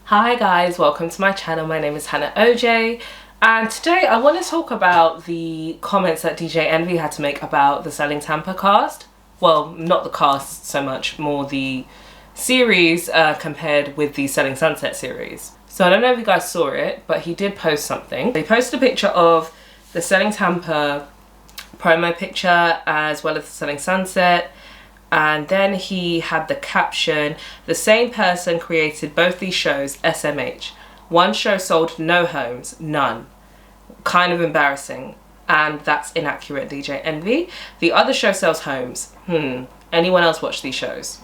Hi guys, welcome to my channel. My name is Hannah OJ, and today I want to talk about the comments that DJ Envy had to make about the Selling Tampa cast. Well, not the cast so much, more the series compared with the Selling Sunset series. So I don't know if you guys saw it, but he did post something. He posted a picture of the Selling Tampa promo picture as well as the Selling Sunset. And then he had the caption, "The same person created both these shows, SMH. One show sold no homes, none. Kind of embarrassing. And that's inaccurate, DJ Envy. The other show sells homes. Anyone else watch these shows?"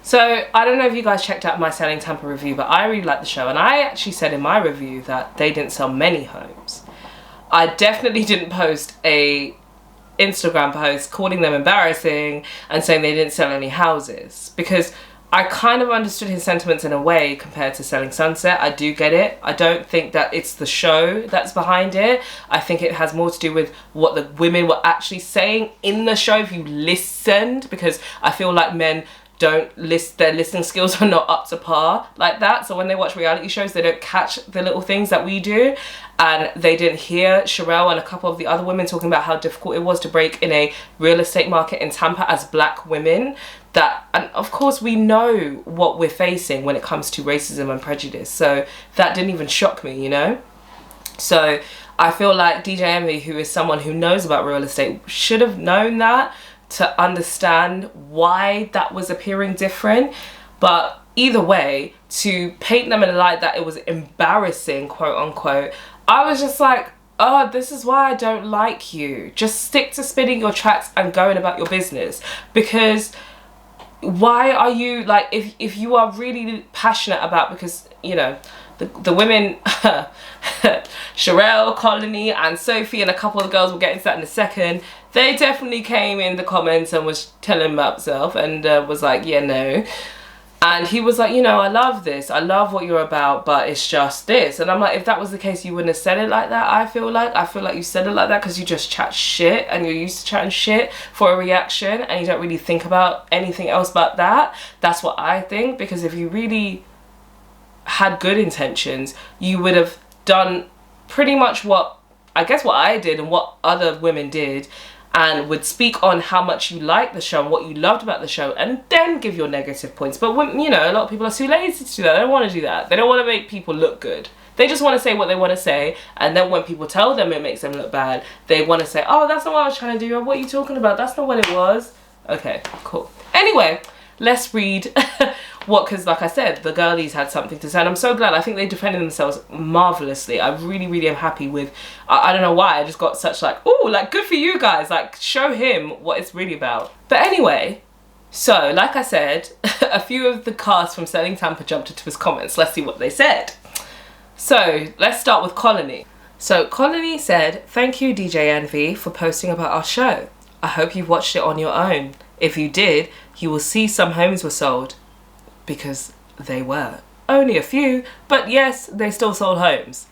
So I don't know if you guys checked out my Selling Tampa review, but I really liked the show. And I actually said in my review that they didn't sell many homes. I definitely didn't post a Instagram post calling them embarrassing and saying they didn't sell any houses, because I kind of understood his sentiments in a way compared to Selling Sunset. I do get it. I don't think that it's the show that's behind it. I think it has more to do with what the women were actually saying in the show if you listened, because I feel like men don't their listening skills are not up to par like that. So when they watch reality shows, they don't catch the little things that we do. And they didn't hear Sherelle and a couple of the other women talking about how difficult it was to break in a real estate market in Tampa as black women. And of course we know what we're facing when it comes to racism and prejudice. So that didn't even shock me, you know? So I feel like DJ Envy, who is someone who knows about real estate, should have known that to understand why that was appearing different. But either way, to paint them in a light that it was embarrassing, quote unquote, I was just like, oh, this is why I don't like you. Just stick to spinning your tracks and going about your business. Because why are you, like, if you are really passionate about, because, you know, the women, Sherelle, Colony and Sophie and a couple of the girls, we'll get into that in a second, they definitely came in the comments and was telling him about himself and was like, yeah, no. And he was like, you know, I love this. I love what you're about, but it's just this. And I'm like, if that was the case, you wouldn't have said it like that, I feel like. I feel like you said it like that because you just chat shit and you're used to chatting shit for a reaction and you don't really think about anything else but that. That's what I think, because if you really had good intentions, you would have done pretty much what I did and what other women did, and would speak on how much you liked the show and what you loved about the show, and then give your negative points. But when, you know, a lot of people are too lazy to do that. They don't want to do that. They don't want to make people look good. They just want to say what they want to say, and then when people tell them it makes them look bad, they want to say, oh, that's not what I was trying to do, or what are you talking about? That's not what it was. Okay, cool. Anyway, let's read because like I said, the girlies had something to say, and I'm so glad. I think they defended themselves marvelously. I really am happy with, I don't know why, I just got such like, oh, like, good for you guys, like, show him what it's really about. But anyway, so like I said, a few of the cast from Selling Tampa jumped into his comments. Let's see what they said. So let's start with Colony. So Colony said, "Thank you, DJ Envy, for posting about our show. I hope you've watched it on your own. If you did, you will see some homes were sold." Because they were. Only a few, but yes, they still sold homes.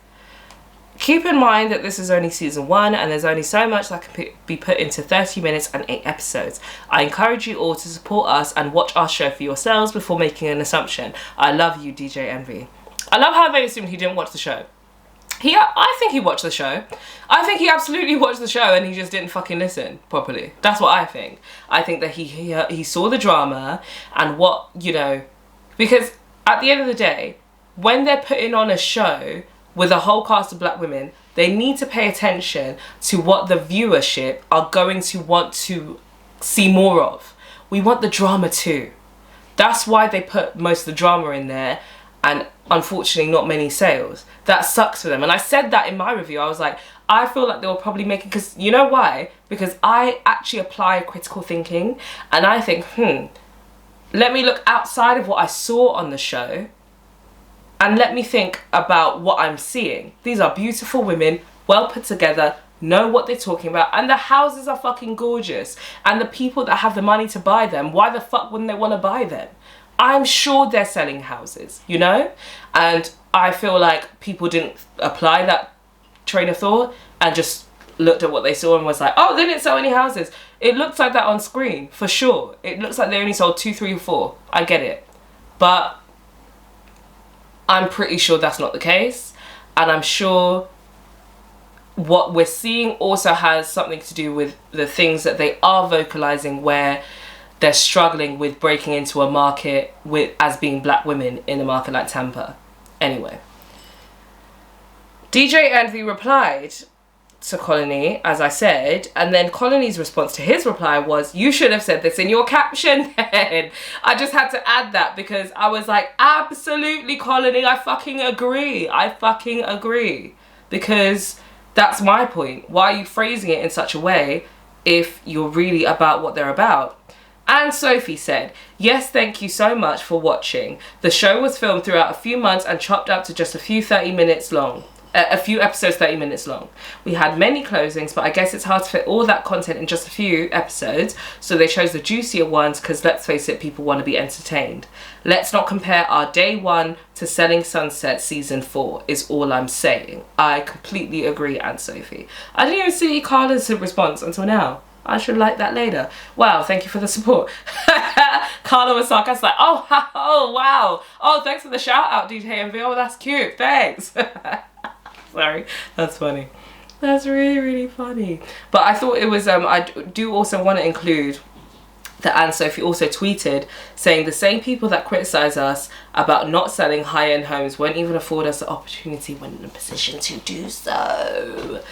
"Keep in mind that this is only season 1 and there's only so much that can be put into 30 minutes and 8 episodes. I encourage you all to support us and watch our show for yourselves before making an assumption. I love you, DJ Envy." I love how they assumed he didn't watch the show. I think he watched the show. I think he absolutely watched the show and he just didn't fucking listen properly. That's what I think. I think that he saw the drama and what, you know, because at the end of the day, when they're putting on a show with a whole cast of black women, they need to pay attention to what the viewership are going to want to see more of. We want the drama too. That's why they put most of the drama in there, and unfortunately not many sales. That sucks for them. And I said that in my review. I was like, I feel like they were probably making, because you know why? Because I actually apply critical thinking, and I think, let me look outside of what I saw on the show and let me think about what I'm seeing. These are beautiful women, well put together, know what they're talking about, and the houses are fucking gorgeous. And the people that have the money to buy them, why the fuck wouldn't they want to buy them? I'm sure they're selling houses, you know? And I feel like people didn't apply that train of thought and just looked at what they saw and was like, oh, they didn't sell any houses. It looks like that on screen, for sure. It looks like they only sold 2, 3, or 4. I get it. But I'm pretty sure that's not the case, and I'm sure what we're seeing also has something to do with the things that they are vocalizing, where they're struggling with breaking into a market with as being black women in a market like Tampa. Anyway, DJ Envy replied to Colony, as I said, and then Colony's response to his reply was, you should have said this in your caption then. I just had to add that because I was like, absolutely, Colony, I fucking agree. Because that's my point. Why are you phrasing it in such a way if you're really about what they're about? And Sophie said, yes, thank you so much for watching. The show was filmed throughout a few months and chopped up to just a few episodes 30 minutes long. We had many closings, but I guess it's hard to fit all that content in just a few episodes, so they chose the juicier ones because, let's face it, people want to be entertained. Let's not compare our day 1 to Selling Sunset season 4 is all I'm saying. I completely agree, Aunt Sophie. I didn't even see Carla's response until now. I should like that later. Wow, thank you for the support. Carla was sarcastic, like, oh, wow. Oh, thanks for the shout out, DJ MV. Oh, that's cute. Thanks. Sorry, that's funny. That's really, really funny. But I thought it was, I do also want to include that Anne Sophie also tweeted saying the same people that criticize us about not selling high-end homes won't even afford us the opportunity when in a position to do so.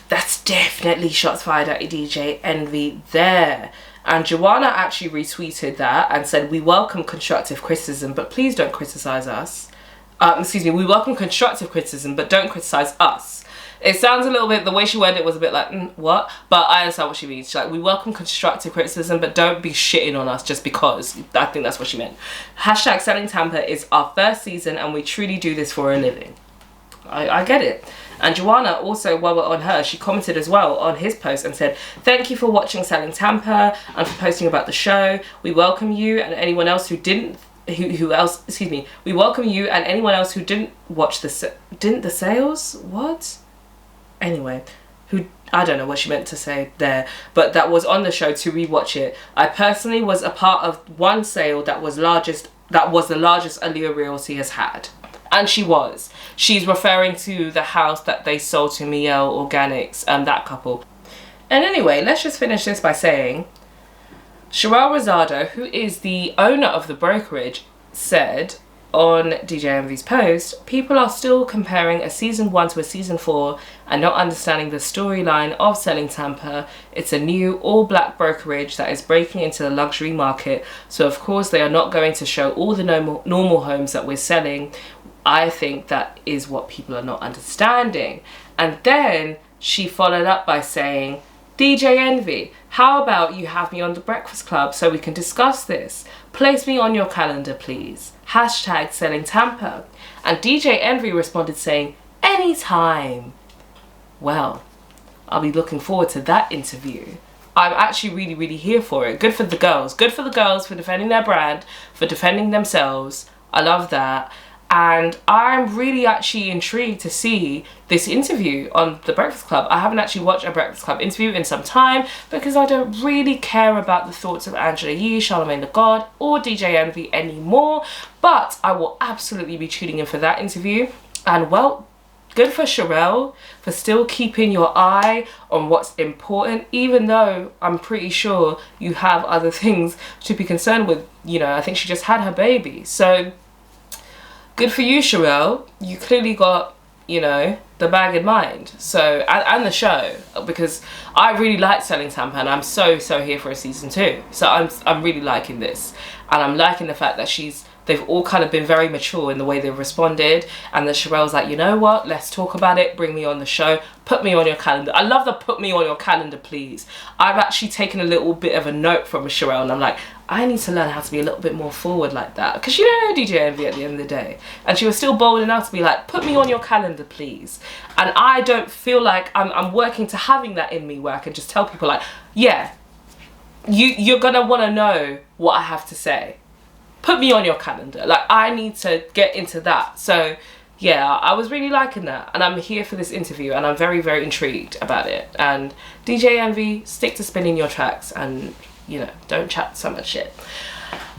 That's definitely shots fired at DJ Envy there. And Joanna actually retweeted that and said, we welcome constructive criticism, but please don't criticize us. We welcome constructive criticism, but don't criticize us. It sounds a little bit, the way she worded it was a bit like, what? But I understand what she means. She's like, we welcome constructive criticism, but don't be shitting on us just because. I think that's what she meant. Hashtag Selling Tampa is our first season and we truly do this for a living. I get it. And Joanna also, while we're on her, she commented as well on his post and said, thank you for watching Selling Tampa and for posting about the show. We welcome you and anyone else who didn't, we welcome you and anyone else who didn't watch the sales? What? Anyway, I don't know what she meant to say there, but that was on the show to rewatch it. I personally was a part of one sale that was the largest Aaliyah Realty has had. And she's referring to the house that they sold to Miel Organics, that couple. And anyway, let's just finish this by saying, Sherelle Rosado, who is the owner of the brokerage, said on DJ Envy's post, people are still comparing a season 1 to a season 4 and not understanding the storyline of Selling Tampa. It's a new all-black brokerage that is breaking into the luxury market, so of course they are not going to show all the normal homes that we're selling. I think that is what people are not understanding. And then she followed up by saying, DJ Envy, how about you have me on the Breakfast Club so we can discuss this? Place me on your calendar, please. Hashtag Selling Tampa. And DJ Envy responded saying, anytime. Well, I'll be looking forward to that interview. I'm actually really, really here for it. Good for the girls. Good for the girls for defending their brand, for defending themselves. I love that. And I'm really actually intrigued to see this interview on The Breakfast Club. I haven't actually watched a Breakfast Club interview in some time because I don't really care about the thoughts of Angela Yee, Charlamagne the God, or DJ Envy anymore. But I will absolutely be tuning in for that interview. And well, good for Sherelle for still keeping your eye on what's important, even though I'm pretty sure you have other things to be concerned with. You know, I think she just had her baby. So good for you, Sherelle. You clearly got, you know, the bag in mind. So, and the show, because I really like Selling Tampa and I'm so here for a season 2. So I'm really liking this. And I'm liking the fact that they've all kind of been very mature in the way they've responded, and that Sherelle's like, you know what, let's talk about it, bring me on the show, put me on your calendar. I love the put me on your calendar, please. I've actually taken a little bit of a note from Sherelle and I'm like, I need to learn how to be a little bit more forward like that, because you don't know DJ Envy at the end of the day. And she was still bold enough to be like, put me on your calendar, please. And I don't feel like I'm working to having that in me where I can just tell people like, yeah, you're gonna want to know what I have to say. Put me on your calendar. Like, I need to get into that. So yeah, I was really liking that, and I'm here for this interview and I'm very, very intrigued about it. And DJ Envy, stick to spinning your tracks and, you know, don't chat so much shit.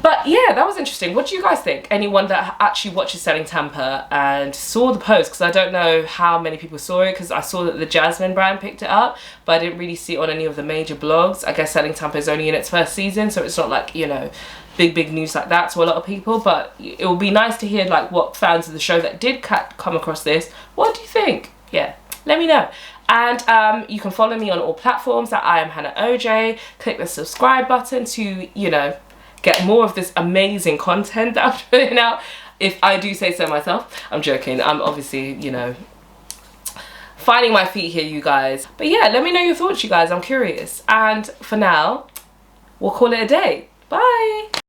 But yeah, that was interesting. What do you guys think? Anyone that actually watches Selling Tampa and saw the post, because I don't know how many people saw it, because I saw that the Jasmine brand picked it up, but I didn't really see it on any of the major blogs. I guess Selling Tampa is only in its first season, so it's not like, you know, big news like that to a lot of people. But it would be nice to hear like what fans of the show that did come across this, what do you think? Yeah, let me know. And you can follow me on all platforms at I am Hannah OJ. Click the subscribe button to, you know, get more of this amazing content that I'm putting out, if I do say so myself. I'm joking. I'm obviously, you know, finding my feet here, you guys. But yeah, let me know your thoughts, you guys. I'm curious. And for now, we'll call it a day. Bye.